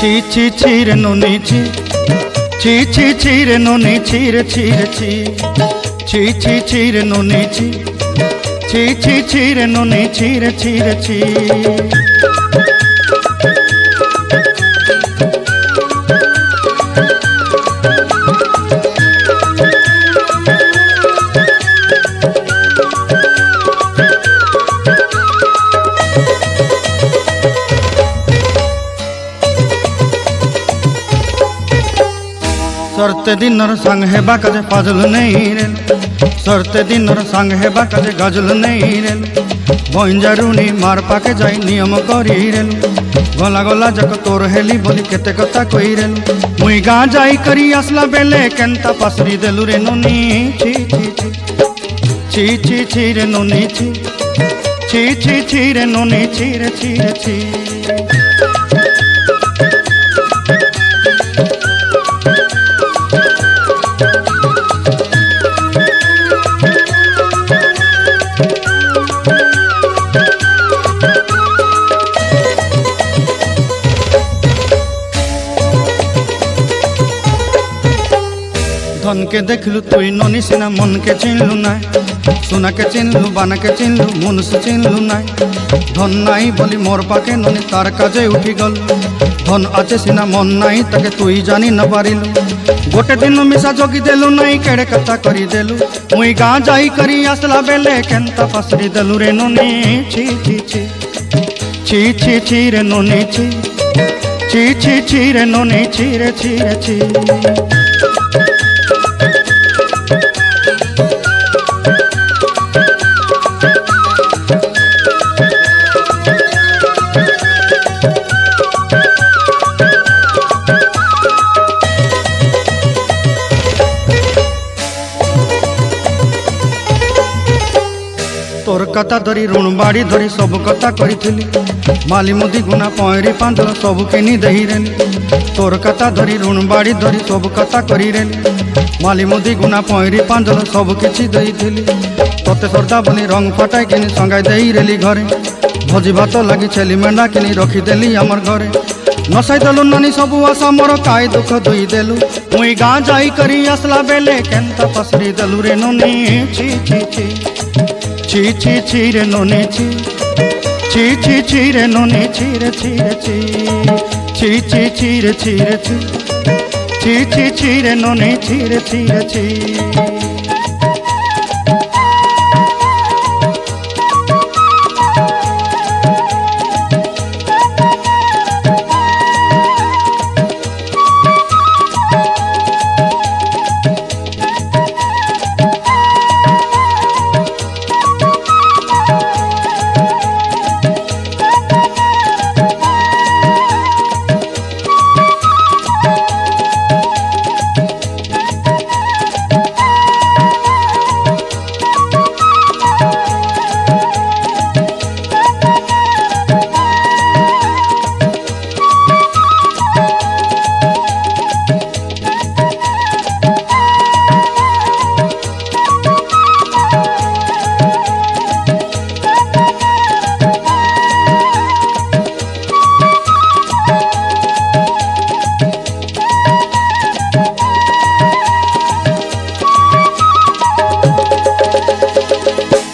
ছি ছি ছি রে ননি ছি ছি ছি ছি রে ননি ছি রে ছি রে ছি ছি ছি ছি রে ননি ছি ছি ছি ছি রে ননি ছি রে ছি রে ছি। सरते दिनर संग हेबा काजे फाजल नहीं रेल सरते दिनर संग हेबा काजे गजल नहीं रेल बंजारुनी मार पाके जाई नियम करी रेल गला गला जक तोर हेली बोली केते कथा कई रेल मुई गाँ जाई करी आसला बेले केंता पासरी देलु रे नोनी छी छी छी छी छी छी रे नोनी छी छी छी छी रे नोनी छी रे छी रे छी। धन के देखलु तुई ननी सिना मन के चिन्हलु ना सुना के चिन्हलु बाना के चिन्हलु मन से चिन्हलु ना धन नाई बोली मोर पाके ननी तार काजे उठी गल धन आचे सिना मन नाई ताके तुई जानी न पारिलु गोटे दिन मिसा जोगी देलु नाई केड़े कथा करी देलु मुई गाँ जाई करी आसला बेले केंता पासरी देलु रे ननी छी छी छी छी छी छी रे ननी छी छी छी छी रे ननी छी रे छी रे छी। तोर कथा धरी ऋण बाड़ी धरी सब कथा करी माली मुदी गुना पहरी पांदल सब किनी दही रेली तोर कथा धरी ऋण बाड़ी धरी सब कथा करी रेली माली मुदी गुना पहरी पांदल सब किछि दही थी तोते सरदा बनी रंग फटाई किनी संगाई दही रेली घरे भोजी भात लगी छेली मेंढा किनी रखीदेली आमर घरे नसाई देलु नानी सबू आशा मोर काय दुख दुई देलु मुई गाँ जाई करी आसला बेले केंता पसरी देलु रे ननी छी छी छी छी छी छी रे ननी छी छी छी छी रे ननी छी रे छी रे छी छी छी छी रे छी रे छी छी छी छी रे ननी छी रे छी रे छी।